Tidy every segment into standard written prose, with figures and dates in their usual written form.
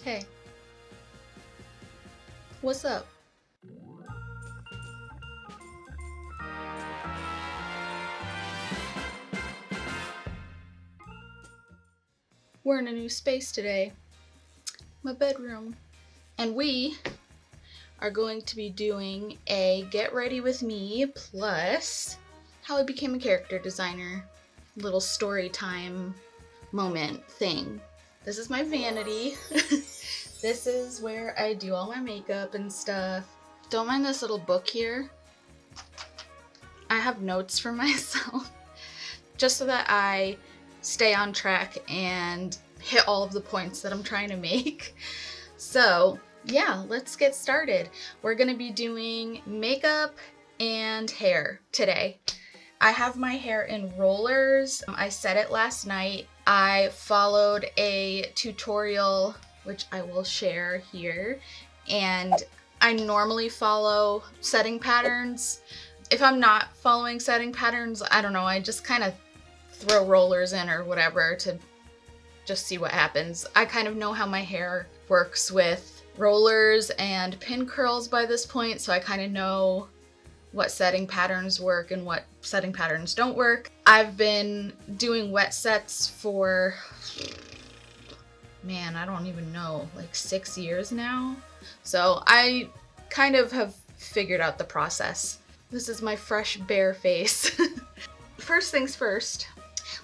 Hey, what's up? We're in a new space today, my bedroom, and we are going to be doing a get ready with me plus how I became a character designer little story time moment thing. This is my vanity. This is where I do all my makeup and stuff. Don't mind this little book here. I have notes for myself just so that I stay on track and hit all of the points that I'm trying to make. So yeah, let's get started. We're gonna be doing makeup and hair today. I have my hair in rollers. I set it last night. I followed a tutorial, which I will share here, and I normally follow setting patterns. If I'm not following setting patterns, I don't know, I just kind of throw rollers in or whatever to just see what happens. I kind of know how my hair works with rollers and pin curls by this point, so I kind of know what setting patterns work and what setting patterns don't work. I've been doing wet sets for, man, I don't even know, like 6 years now. So I kind of have figured out the process. This is my fresh bare face. First things first,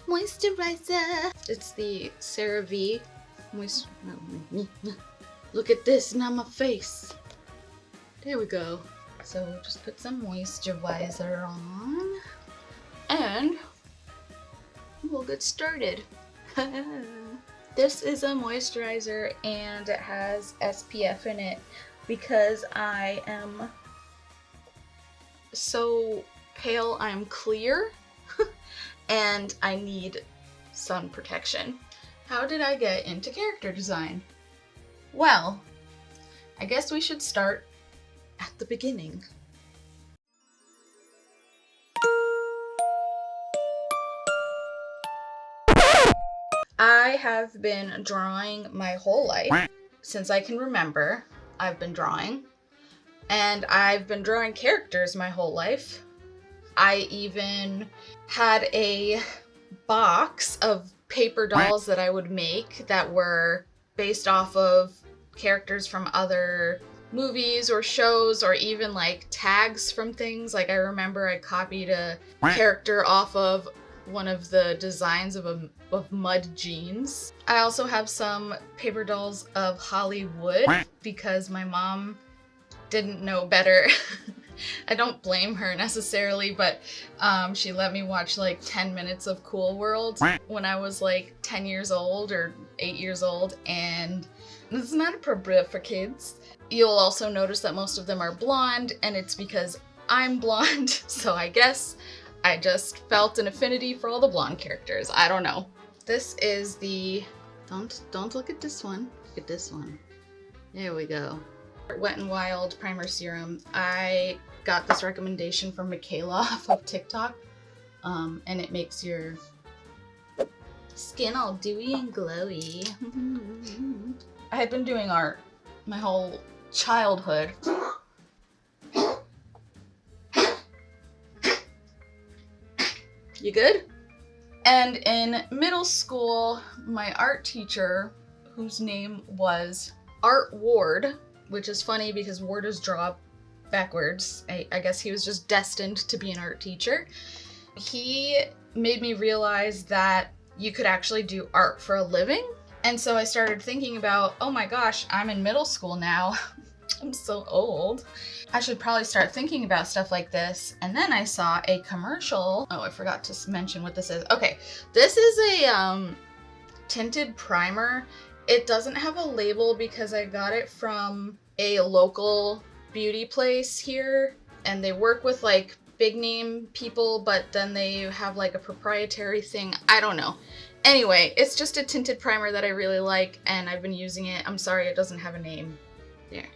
moisturizer. It's the CeraVe Look at this, not my face. There we go. So just put some moisturizer on and we'll get started. This is a moisturizer and it has SPF in it because I am so pale I'm clear and I need sun protection. How did I get into character design? Well, I guess we should start at the beginning. I have been drawing my whole life. Since I can remember, I've been drawing. And I've been drawing characters my whole life. I even had a box of paper dolls that I would make that were based off of characters from other movies or shows, or even like tags from things. Like I remember I copied a character off of one of the designs of Mud jeans. I also have some paper dolls of Hollywood because my mom didn't know better. I don't blame her necessarily, but she let me watch like 10 minutes of Cool World when I was like 10 years old or 8 years old, and this is not appropriate for kids. You'll also notice that most of them are blonde, and it's because I'm blonde, so I guess I just felt an affinity for all the blonde characters. I don't know. This is the, don't look at this one, look at this one. There we go. Wet n Wild Primer Serum. I got this recommendation from Michaela off of TikTok, and it makes your skin all dewy and glowy. I had been doing art my whole childhood. You good? And in middle school, my art teacher, whose name was Art Ward, which is funny because Ward is draw backwards. I guess he was just destined to be an art teacher. He made me realize that you could actually do art for a living. And so I started thinking about, oh my gosh, I'm in middle school now. I'm so old. I should probably start thinking about stuff like this. And then I saw a commercial. Oh, I forgot to mention what this is. Okay, this is a tinted primer. It doesn't have a label because I got it from a local beauty place here, and they work with like big name people, but then they have like a proprietary thing. I don't know. Anyway, it's just a tinted primer that I really like, and I've been using it. I'm sorry it doesn't have a name. There.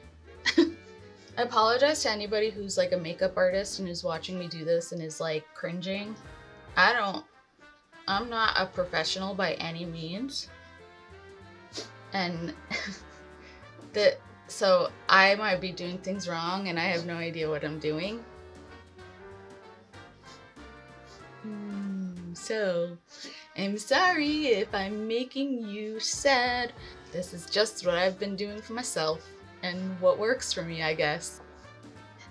I apologize to anybody who's like a makeup artist and is watching me do this and is like cringing. I'm not a professional by any means. And So I might be doing things wrong and I have no idea what I'm doing. So I'm sorry if I'm making you sad. This is just what I've been doing for myself and what works for me, I guess.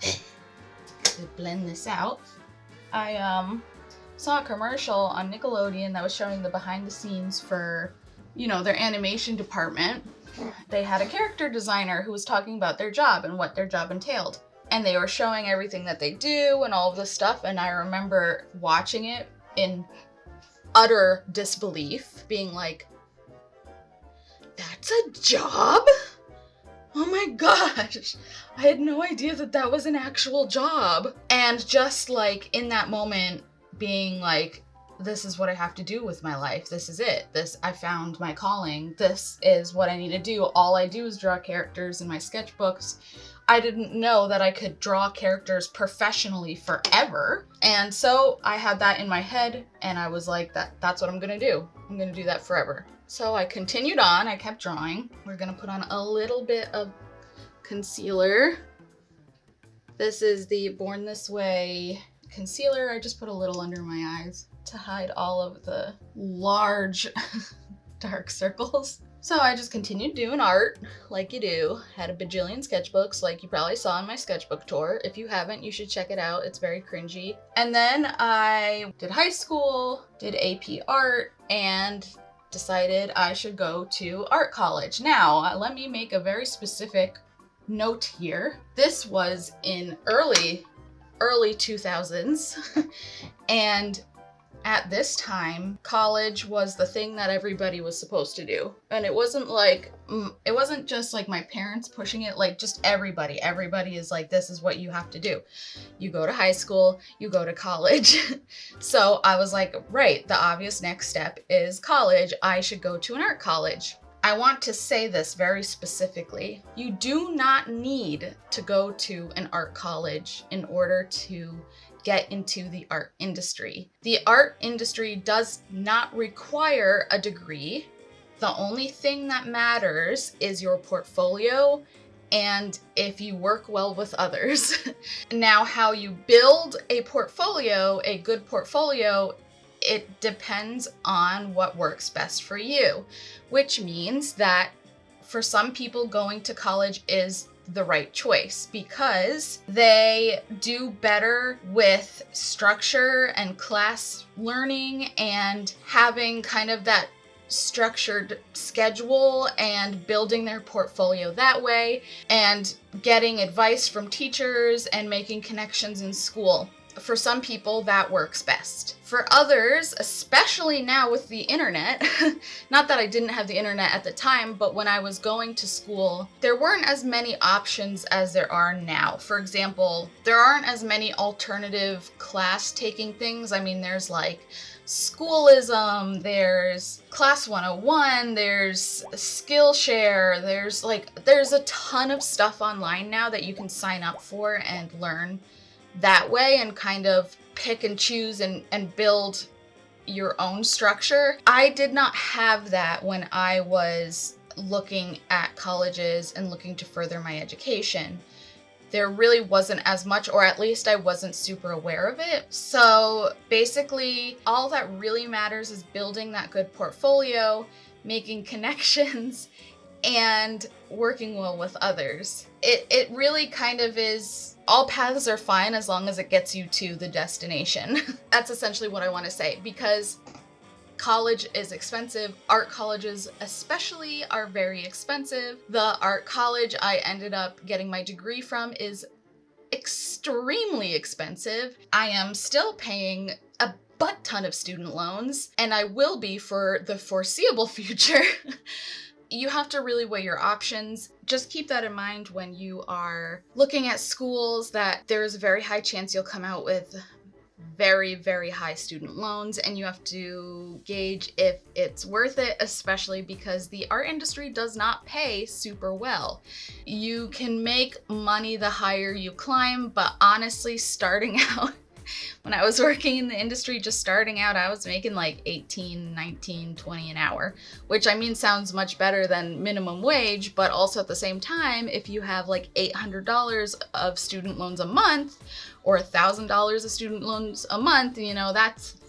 To blend this out, I saw a commercial on Nickelodeon that was showing the behind the scenes for, you know, their animation department. They had a character designer who was talking about their job and what their job entailed. And they were showing everything that they do and all of this stuff. And I remember watching it in utter disbelief, being like, that's a job? Oh my gosh, I had no idea that that was an actual job. And just like in that moment being like, this is what I have to do with my life. This is it. I found my calling. This is what I need to do. All I do is draw characters in my sketchbooks. I didn't know that I could draw characters professionally forever. And so I had that in my head and I was like, that's what I'm gonna do. I'm gonna do that forever. So I continued on, I kept drawing. We're gonna put on a little bit of concealer. This is the Born This Way concealer. I just put a little under my eyes to hide all of the large dark circles. So I just continued doing art like you do. Had a bajillion sketchbooks like you probably saw on my sketchbook tour. If you haven't, you should check it out. It's very cringy. And then I did high school, did AP art, and decided I should go to art college. Now, let me make a very specific note here. This was in early 2000s. And at this time, college was the thing that everybody was supposed to do. And it wasn't just like my parents pushing it, like just everybody is like, this is what you have to do. You go to high school, you go to college. So I was like, right, the obvious next step is college. I should go to an art college. I want to say this very specifically. You do not need to go to an art college in order to get into the art industry. The art industry does not require a degree. The only thing that matters is your portfolio and if you work well with others. Now, how you build a portfolio, a good portfolio, it depends on what works best for you, which means that for some people going to college is the right choice because they do better with structure and class learning and having kind of that structured schedule and building their portfolio that way and getting advice from teachers and making connections in school. For some people, that works best. For others, especially now with the internet, not that I didn't have the internet at the time, but when I was going to school, there weren't as many options as there are now. For example, there aren't as many alternative class-taking things. I mean, there's like Schoolism, there's Class 101, there's Skillshare, there's a ton of stuff online now that you can sign up for and learn that way and kind of pick and choose and build your own structure. I did not have that when I was looking at colleges and looking to further my education. There really wasn't as much, or at least I wasn't super aware of it. So basically, all that really matters is building that good portfolio, making connections, and working well with others. It really kind of is, all paths are fine as long as it gets you to the destination. That's essentially what I want to say, because college is expensive. Art colleges especially are very expensive. The art college I ended up getting my degree from is extremely expensive. I am still paying a butt ton of student loans, and I will be for the foreseeable future. You have to really weigh your options. Just keep that in mind when you are looking at schools, that there's a very high chance you'll come out with very, very high student loans, and you have to gauge if it's worth it, especially because the art industry does not pay super well. You can make money the higher you climb, but honestly, starting out When I was working in the industry, just starting out, I was making like 18, 19, 20 an hour, which I mean sounds much better than minimum wage, but also at the same time, if you have like $800 of student loans a month or $1,000 of student loans a month, you know,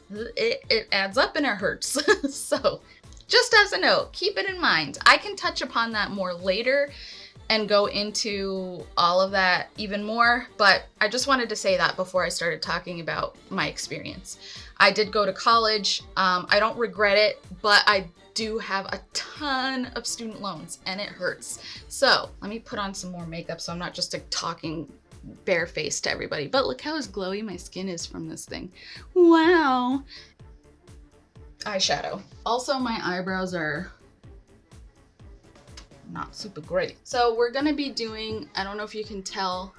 it adds up and it hurts. So just as a note, keep it in mind. I can touch upon that more later and go into all of that even more, but I just wanted to say that before I started talking about my experience. I did go to college. I don't regret it, but I do have a ton of student loans and it hurts. So let me put on some more makeup so I'm not just like talking barefaced to everybody. But look how glowy my skin is from this thing. Wow. Eyeshadow. Also, my eyebrows are not super great. So we're gonna be doing, I don't know if you can tell,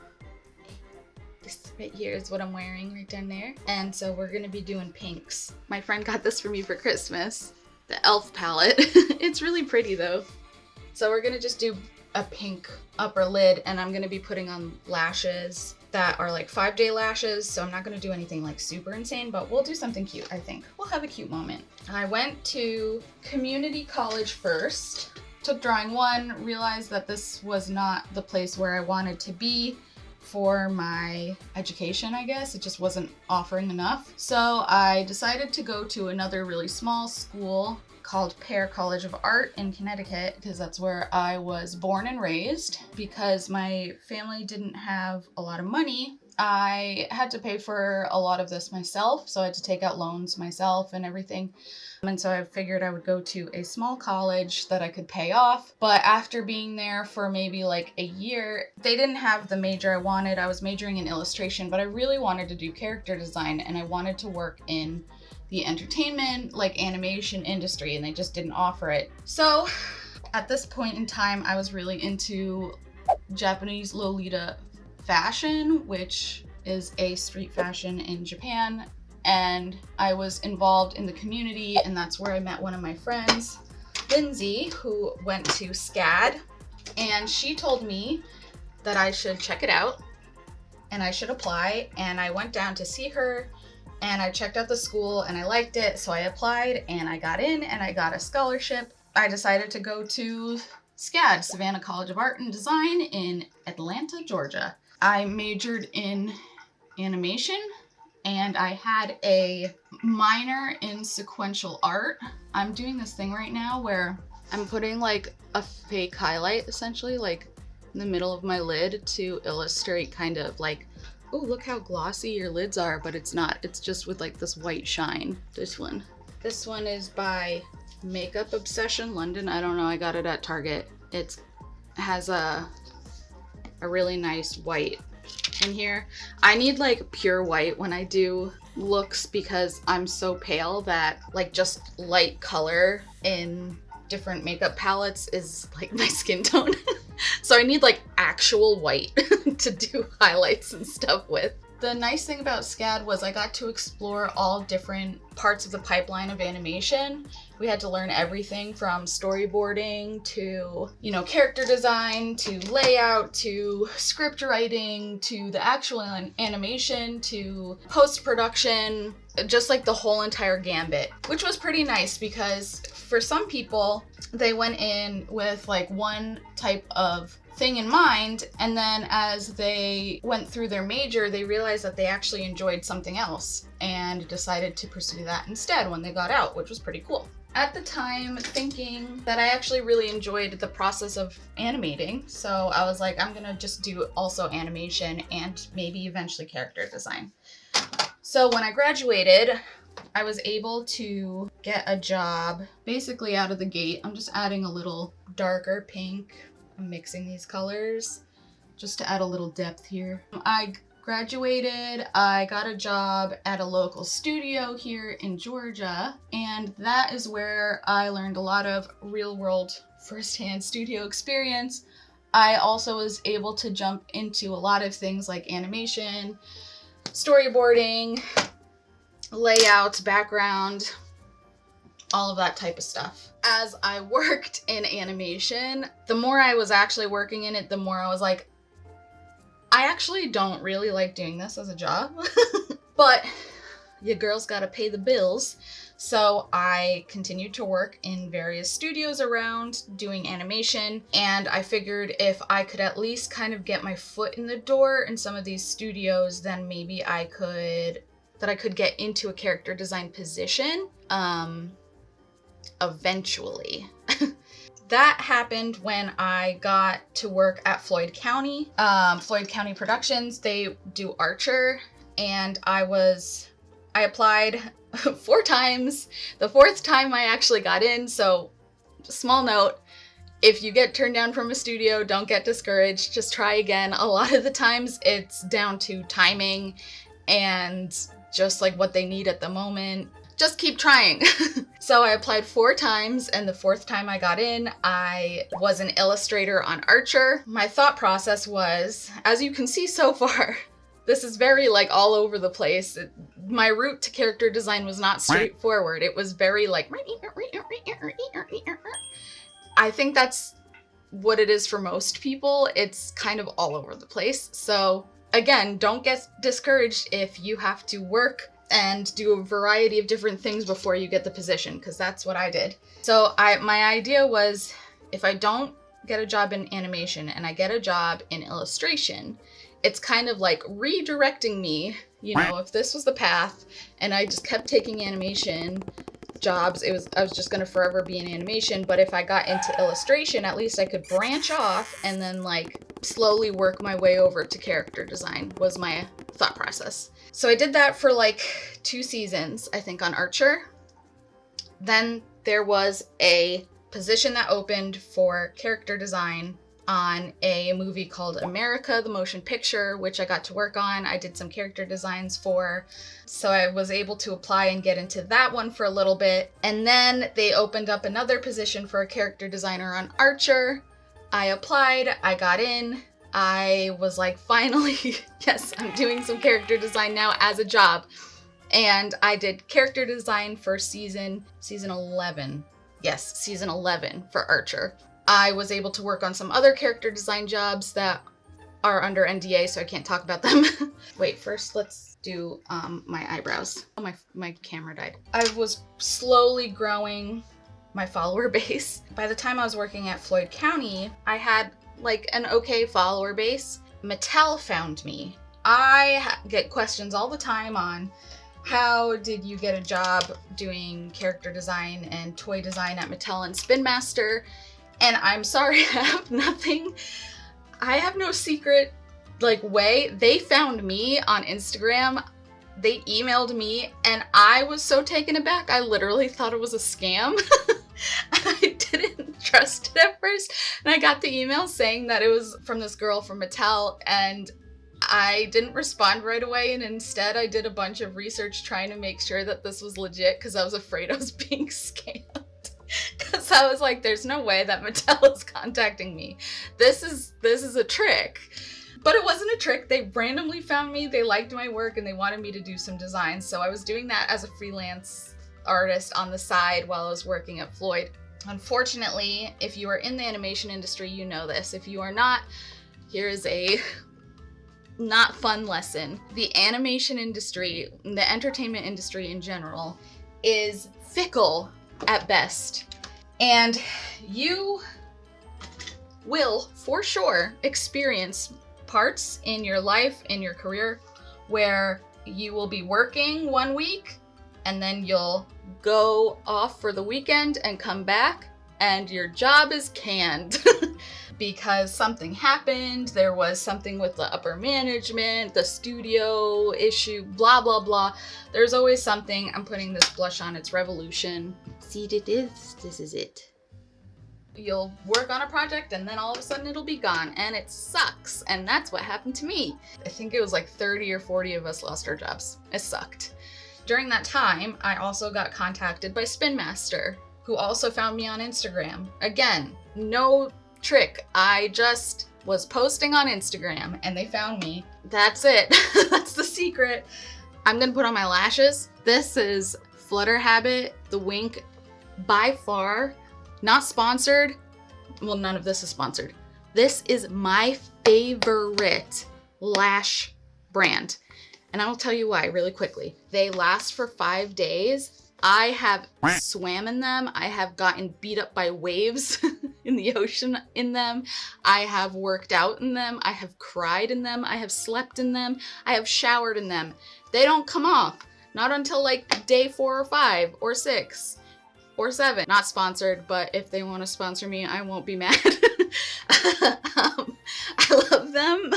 this right here is what I'm wearing right down there. And so we're gonna be doing pinks. My friend got this for me for Christmas, the e.l.f. palette. It's really pretty though. So we're gonna just do a pink upper lid, and I'm gonna be putting on lashes that are like 5-day lashes. So I'm not gonna do anything like super insane, but we'll do something cute, I think. We'll have a cute moment. I went to community college first. Took drawing 1, realized that this was not the place where I wanted to be for my education, I guess. It just wasn't offering enough. So I decided to go to another really small school called Pear College of Art in Connecticut, because that's where I was born and raised. Because my family didn't have a lot of money, I had to pay for a lot of this myself. So I had to take out loans myself and everything. And so I figured I would go to a small college that I could pay off. But after being there for maybe like a year, they didn't have the major I wanted. I was majoring in illustration, but I really wanted to do character design, and I wanted to work in the entertainment, like animation industry, and they just didn't offer it. So at this point in time, I was really into Japanese Lolita fashion, which is a street fashion in Japan. And I was involved in the community, and that's where I met one of my friends, Lindsay, who went to SCAD, and she told me that I should check it out and I should apply. And I went down to see her, and I checked out the school and I liked it, so I applied and I got in and I got a scholarship. I decided to go to SCAD, Savannah College of Art and Design in Atlanta, Georgia. I majored in animation, and I had a minor in sequential art. I'm doing this thing right now where I'm putting like a fake highlight, essentially, like in the middle of my lid to illustrate kind of like, oh, look how glossy your lids are, but it's not. It's just with like this white shine. This one is by Makeup Obsession London. I don't know, I got it at Target. It has a really nice white in here. I need like pure white when I do looks because I'm so pale that like just light color in different makeup palettes is like my skin tone. So I need like actual white to do highlights and stuff with. The nice thing about SCAD was I got to explore all different parts of the pipeline of animation. We had to learn everything from storyboarding to, you know, character design, to layout, to script writing, to the actual animation, to post-production, just like the whole entire gambit, which was pretty nice because for some people, they went in with like one type of thing in mind, and then as they went through their major, they realized that they actually enjoyed something else and decided to pursue that instead when they got out, which was pretty cool. At the time, thinking that I actually really enjoyed the process of animating, so I was like, I'm gonna just do also animation and maybe eventually character design. So when I graduated, I was able to get a job basically out of the gate. I'm just adding a little darker pink. I'm mixing these colors just to add a little depth here. I graduated, I got a job at a local studio here in Georgia, and that is where I learned a lot of real-world first-hand studio experience. I also was able to jump into a lot of things like animation, storyboarding, layouts, background, all of that type of stuff. As I worked in animation, the more I was actually working in it, the more I was like, I actually don't really like doing this as a job. But your girl's gotta pay the bills. So I continued to work in various studios around doing animation, and I figured if I could at least kind of get my foot in the door in some of these studios, then maybe I could get into a character design position eventually. That happened when I got to work at Floyd County. Floyd County Productions, they do Archer, and I applied 4 times. The 4th time I actually got in, so small note, if you get turned down from a studio, don't get discouraged, just try again. A lot of the times it's down to timing and just like what they need at the moment. Just keep trying. So I applied 4 times, and the 4th time I got in, I was an illustrator on Archer. My thought process was, as you can see so far, this is very like all over the place. My route to character design was not straightforward. It was very like, I think that's what it is for most people. It's kind of all over the place. So again, don't get discouraged if you have to work and do a variety of different things before you get the position, because that's what I did. So my idea was, if I don't get a job in animation and I get a job in illustration, it's kind of like redirecting me, you know, if this was the path and I just kept taking animation jobs, I was just gonna forever be in animation. But if I got into illustration, at least I could branch off and then like slowly work my way over to character design, was my thought process. So I did that for like 2 seasons, I think, on Archer. Then there was a position that opened for character design on a movie called America, the motion picture, which I got to work on. I did some character designs for, so I was able to apply and get into that one for a little bit. And then they opened up another position for a character designer on Archer. I applied, I got in. I was like, finally, yes, I'm doing some character design now as a job. And I did character design for season 11. Yes, season 11 for Archer. I was able to work on some other character design jobs that are under NDA, so I can't talk about them. Wait, first let's do my eyebrows. Oh, my camera died. I was slowly growing my follower base. By the time I was working at Floyd County, I had like an okay follower base. Mattel found me. I get questions all the time on, how did you get a job doing character design and toy design at Mattel and Spin Master? And I'm sorry, I have nothing. I have no secret like way. They found me on Instagram. They emailed me and I was so taken aback. I literally thought it was a scam. I didn't trust it at first. And I got the email saying that it was from this girl from Mattel, and I didn't respond right away, and instead I did a bunch of research trying to make sure that this was legit, because I was afraid I was being scammed. Because I was like, there's no way that Mattel is contacting me. This is a trick. But it wasn't a trick. They randomly found me, they liked my work, and they wanted me to do some designs. So I was doing that as a freelance artist on the side while I was working at Floyd. Unfortunately, if you are in the animation industry, you know this. If you are not, here is a not fun lesson. The animation industry, the entertainment industry in general, is fickle at best. And you will, for sure, experience parts in your life, in your career, where you will be working one week and then you'll go off for the weekend and come back and your job is canned because something happened. There was something with the upper management, the studio issue, blah, blah, blah. There's always something. I'm putting this blush on. It's Revolution. See, this is it. You'll work on a project and then all of a sudden it'll be gone and it sucks. And that's what happened to me. I think it was like 30 or 40 of us lost our jobs. It sucked. During that time, I also got contacted by Spin Master, who also found me on Instagram. Again, no trick. I just was posting on Instagram and they found me. That's it. That's the secret. I'm gonna put on my lashes. This is Flutter Habit, the Wink, by far. Not sponsored. Well, none of this is sponsored. This is my favorite lash brand. And I'll tell you why really quickly. They last for 5 days. I have swam in them. I have gotten beat up by waves in the ocean in them. I have worked out in them. I have cried in them. I have slept in them. I have showered in them. They don't come off. Not until like day 4 or 5 or 6 or 7. Not sponsored, but if they want to sponsor me, I won't be mad. I love them.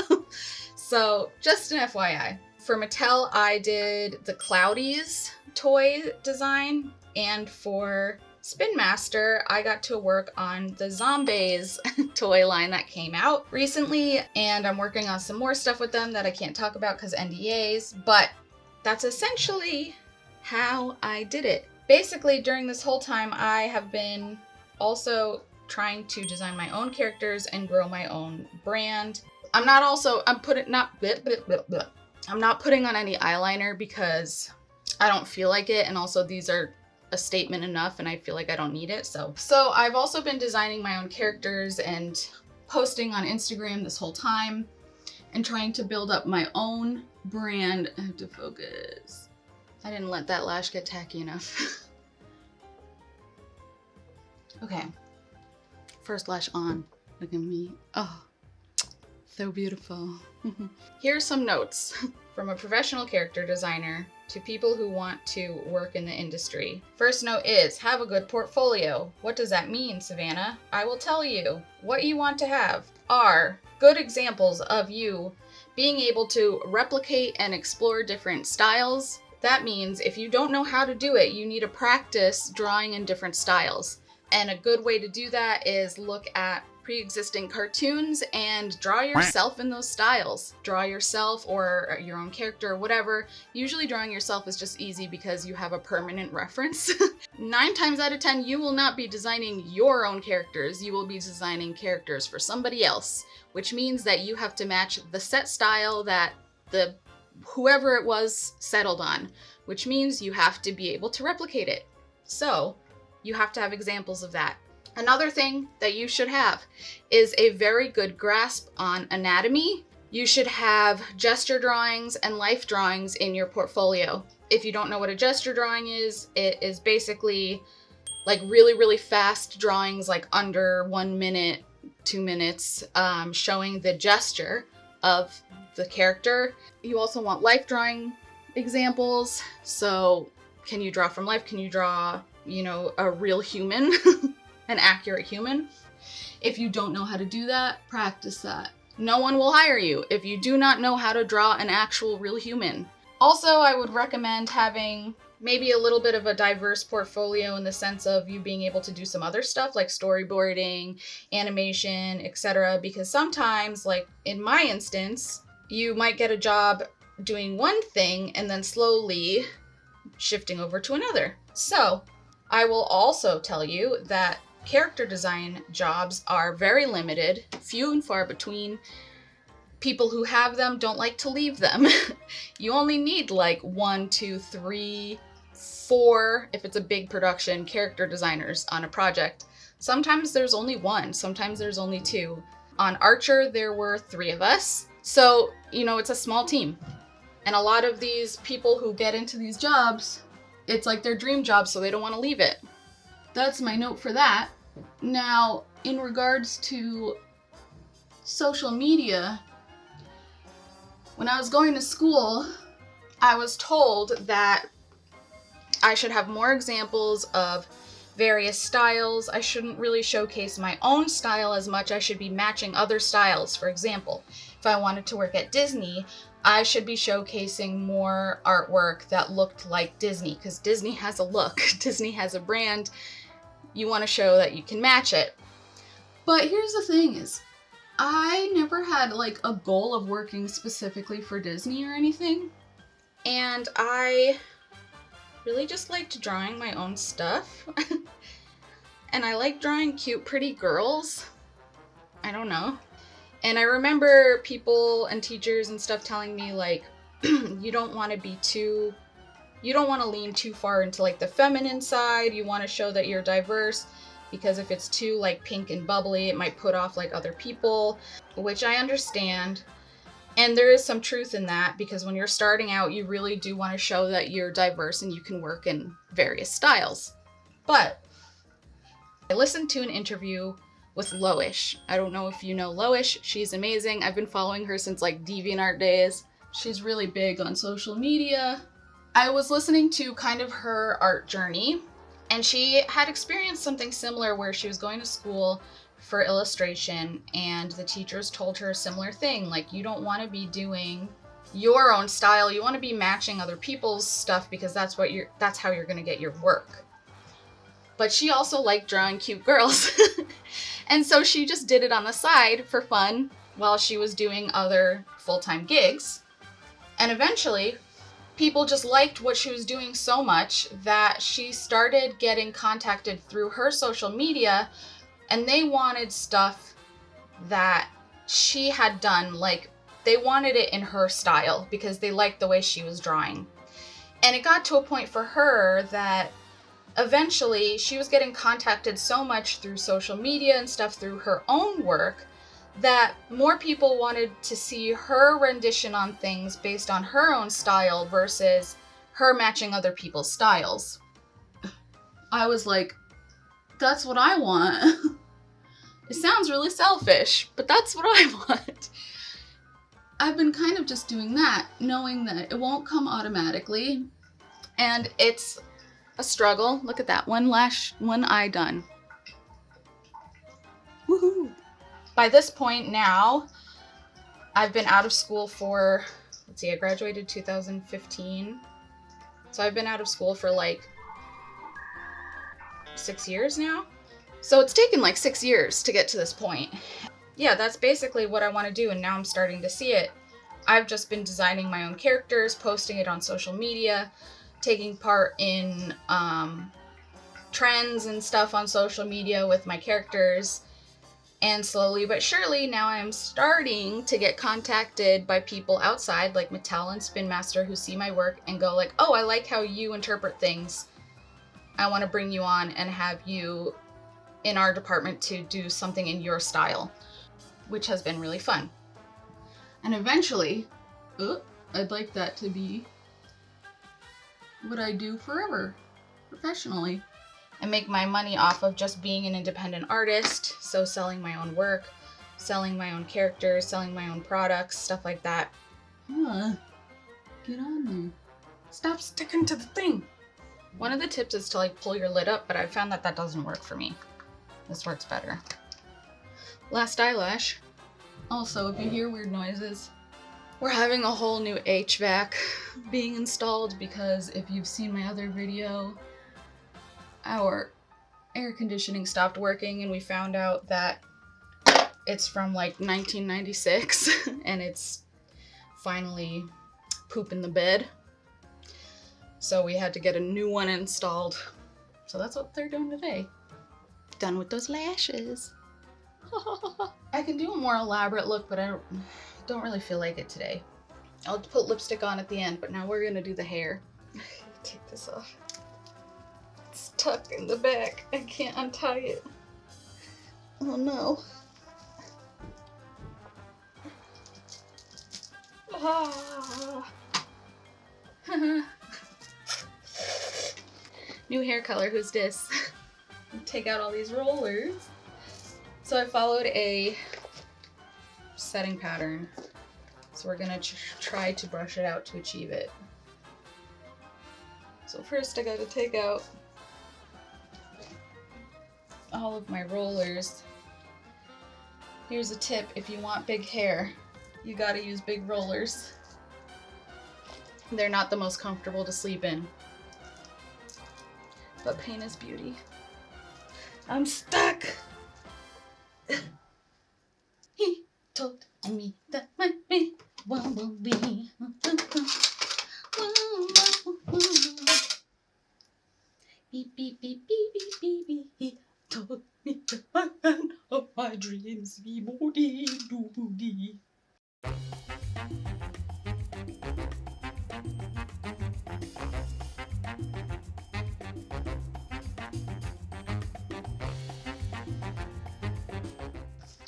So just an FYI. For Mattel, I did the Cloudies toy design, and for Spin Master, I got to work on the Zombies toy line that came out recently, and I'm working on some more stuff with them that I can't talk about because NDAs, but that's essentially how I did it. Basically, during this whole time, I have been also trying to design my own characters and grow my own brand. I'm not putting on any eyeliner because I don't feel like it, and also these are a statement enough and I feel like I don't need it. So I've also been designing my own characters and posting on Instagram this whole time and trying to build up my own brand. I have to focus. I didn't let that lash get tacky enough. Okay, first lash on. Look at me. Oh, so beautiful. Here's some notes from a professional character designer to people who want to work in the industry. First note is, have a good portfolio. What does that mean, Savannah? I will tell you. What you want to have are good examples of you being able to replicate and explore different styles. That means if you don't know how to do it, you need to practice drawing in different styles. And a good way to do that is look at pre-existing cartoons and draw yourself in those styles. Draw yourself or your own character or whatever. Usually drawing yourself is just easy because you have a permanent reference. 9 times out of 10, you will not be designing your own characters. You will be designing characters for somebody else, which means that you have to match the set style that whoever it was settled on, which means you have to be able to replicate it. So you have to have examples of that. Another thing that you should have is a very good grasp on anatomy. You should have gesture drawings and life drawings in your portfolio. If you don't know what a gesture drawing is, it is basically like really, really fast drawings, like under 1 minute, 2 minutes, showing the gesture of the character. You also want life drawing examples. So can you draw from life? Can you draw, a real human? An accurate human? If you don't know how to do that, practice that. No one will hire you if you do not know how to draw an actual real human. Also, I would recommend having maybe a little bit of a diverse portfolio in the sense of you being able to do some other stuff like storyboarding, animation, etc. Because sometimes, like in my instance, you might get a job doing one thing and then slowly shifting over to another. So I will also tell you that character design jobs are very limited, few and far between. People who have them don't like to leave them. You only need like 1, 2, 3, 4, if it's a big production, character designers on a project. Sometimes there's only 1, sometimes there's only 2. On Archer, there were 3 of us. So, it's a small team. And a lot of these people who get into these jobs, it's like their dream job, so they don't want to leave it. That's my note for that. Now, in regards to social media, when I was going to school, I was told that I should have more examples of various styles. I shouldn't really showcase my own style as much. I should be matching other styles. For example, if I wanted to work at Disney, I should be showcasing more artwork that looked like Disney, because Disney has a look. Disney has a brand. You want to show that you can match it. But here's the thing is, I never had like a goal of working specifically for Disney or anything. And I really just liked drawing my own stuff. And I like drawing cute, pretty girls. I don't know. And I remember people and teachers and stuff telling me like, you don't want to lean too far into like the feminine side. You want to show that you're diverse, because if it's too like pink and bubbly, it might put off like other people, which I understand. And there is some truth in that, because when you're starting out, you really do want to show that you're diverse and you can work in various styles. But I listened to an interview with Loish. I don't know if you know Loish. She's amazing. I've been following her since like DeviantArt days. She's really big on social media. I was listening to kind of her art journey, and she had experienced something similar where she was going to school for illustration, and the teachers told her a similar thing, like, you don't want to be doing your own style, you want to be matching other people's stuff, because that's how you're going to get your work. But she also liked drawing cute girls. And so she just did it on the side for fun while she was doing other full-time gigs. And eventually, people just liked what she was doing so much that she started getting contacted through her social media, and they wanted stuff that she had done. Like, they wanted it in her style because they liked the way she was drawing. And it got to a point for her that eventually she was getting contacted so much through social media and stuff through her own work that more people wanted to see her rendition on things based on her own style versus her matching other people's styles. I was like, that's what I want. It sounds really selfish, but that's what I want. I've been kind of just doing that, knowing that it won't come automatically, and it's a struggle. Look at that, one eye done. Woohoo! By this point now, I've been out of school for, let's see, I graduated 2015. So I've been out of school for like 6 years now. So it's taken like 6 years to get to this point. Yeah, that's basically what I want to do, and now I'm starting to see it. I've just been designing my own characters, posting it on social media, taking part in trends and stuff on social media with my characters. And slowly but surely, now I'm starting to get contacted by people outside, like Mattel and Spin Master, who see my work and go like, oh, I like how you interpret things. I want to bring you on and have you in our department to do something in your style, which has been really fun. And eventually, I'd like that to be what I do forever, professionally. I make my money off of just being an independent artist, so selling my own work, selling my own characters, selling my own products, stuff like that. Get on there. Stop sticking to the thing. One of the tips is to like pull your lid up, but I found that that doesn't work for me. This works better. Last eyelash. Also, if you hear weird noises, we're having a whole new HVAC being installed, because if you've seen my other video, our air conditioning stopped working and we found out that it's from like 1996 and it's finally pooping the bed. So we had to get a new one installed. So that's what they're doing today. Done with those lashes. I can do a more elaborate look, but I don't really feel like it today. I'll put lipstick on at the end, but now we're gonna do the hair. Take this off. It's tucked in the back. I can't untie it. Oh no. New hair color, who's this? Take out all these rollers. So I followed a setting pattern. So we're gonna try to brush it out to achieve it. So first I gotta take out all of my rollers. Here's a tip: if you want big hair, you gotta use big rollers. They're not the most comfortable to sleep in, but pain is beauty. I'm stuck! He told me that my big one will be. Beep, beep, beep, beep, beep, beep, beep. He told me the man of my dreams. Be-bo-dee, doo-dee.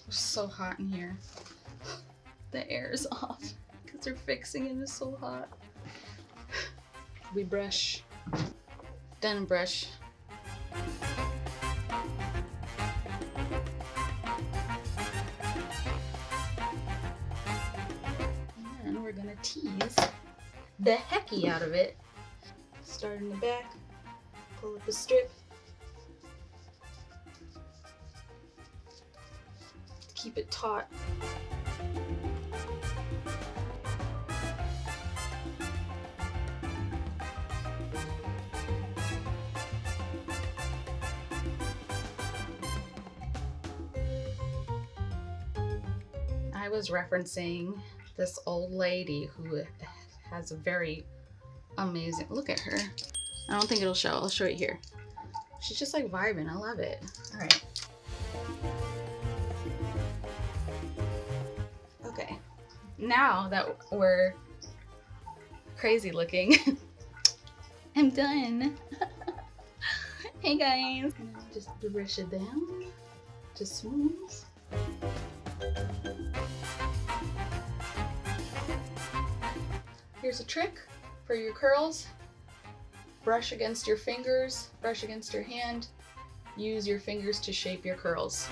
It's so hot in here. The air's off because they're fixing it. It's so hot. We brush. Then brush. And then we're gonna tease the hecky out of it. Start in the back, pull up a strip. Keep it taut. I was referencing this old lady who has a very amazing, look at her. I don't think it'll show, I'll show it here. She's just like vibing, I love it. All right. Okay, now that we're crazy looking, I'm done. Hey guys. Just brush it down, just smooth. Here's a trick for your curls. Brush against your fingers, brush against your hand. Use your fingers to shape your curls.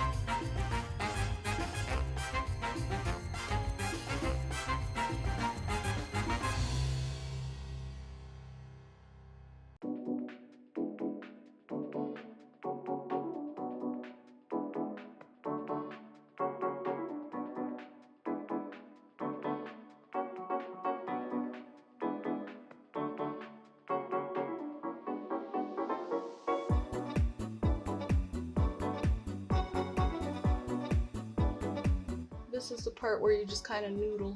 This is the part where you just kind of noodle.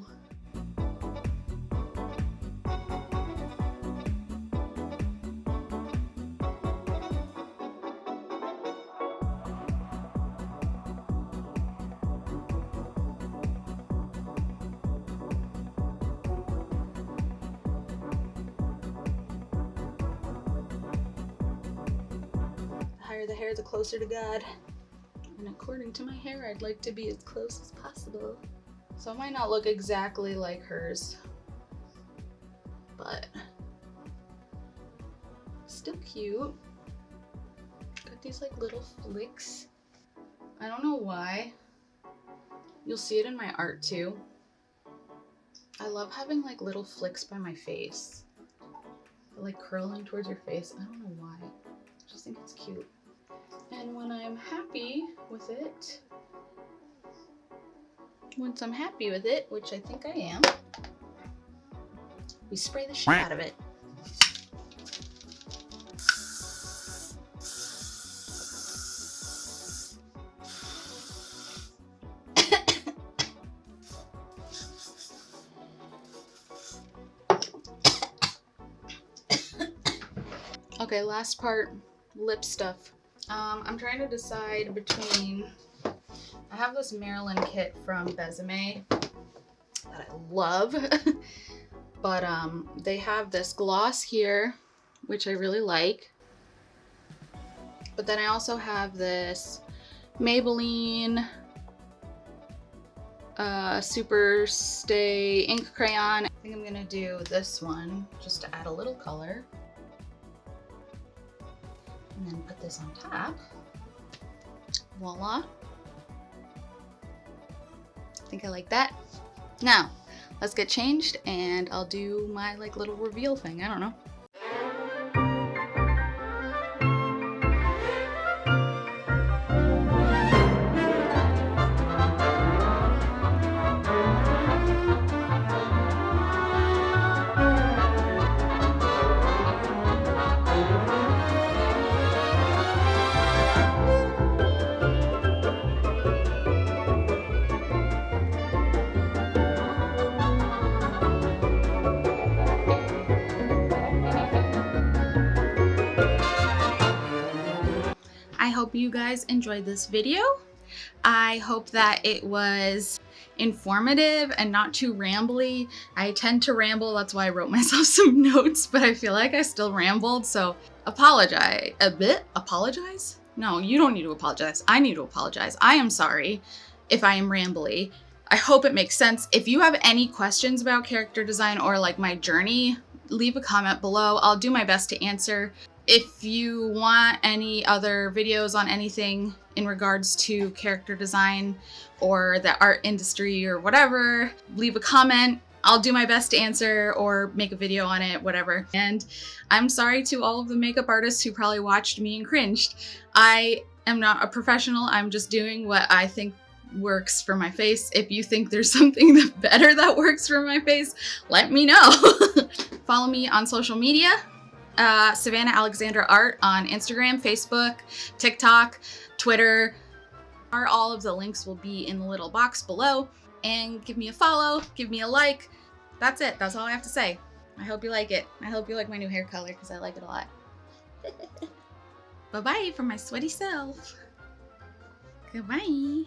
The higher the hair, the closer to God. And according to my hair, I'd like to be as close as possible. So it might not look exactly like hers, but still cute. Got these like little flicks. I don't know why. You'll see it in my art too. I love having like little flicks by my face. Like curling towards your face. I don't know why. I just think it's cute. And when I'm happy with it, once I'm happy with it, which I think I am, we spray the shit out of it. Okay, last part, lip stuff. I'm trying to decide between, I have this Marilyn kit from Besame that I love, but they have this gloss here, which I really like. But then I also have this Maybelline Super Stay ink crayon. I think I'm gonna do this one just to add a little color. And then put this on top. Voila. I think I like that. Now, let's get changed and I'll do my like little reveal thing. I don't know. I hope you guys enjoyed this video. I hope that it was informative and not too rambly. I tend to ramble, that's why I wrote myself some notes, but I feel like I still rambled, so apologize. Apologize? No, you don't need to apologize. I need to apologize. I am sorry if I am rambly. I hope it makes sense. If you have any questions about character design or like my journey, leave a comment below. I'll do my best to answer. If you want any other videos on anything in regards to character design or the art industry or whatever, leave a comment. I'll do my best to answer or make a video on it, whatever. And I'm sorry to all of the makeup artists who probably watched me and cringed. I am not a professional. I'm just doing what I think works for my face. If you think there's something better that works for my face, let me know. Follow me on social media. Savannah Alexandra Art on Instagram, Facebook, TikTok, Twitter. All of the links will be in the little box below. And give me a follow, give me a like. That's it. That's all I have to say. I hope you like it. I hope you like my new hair color because I like it a lot. Bye-bye from my sweaty self. Goodbye.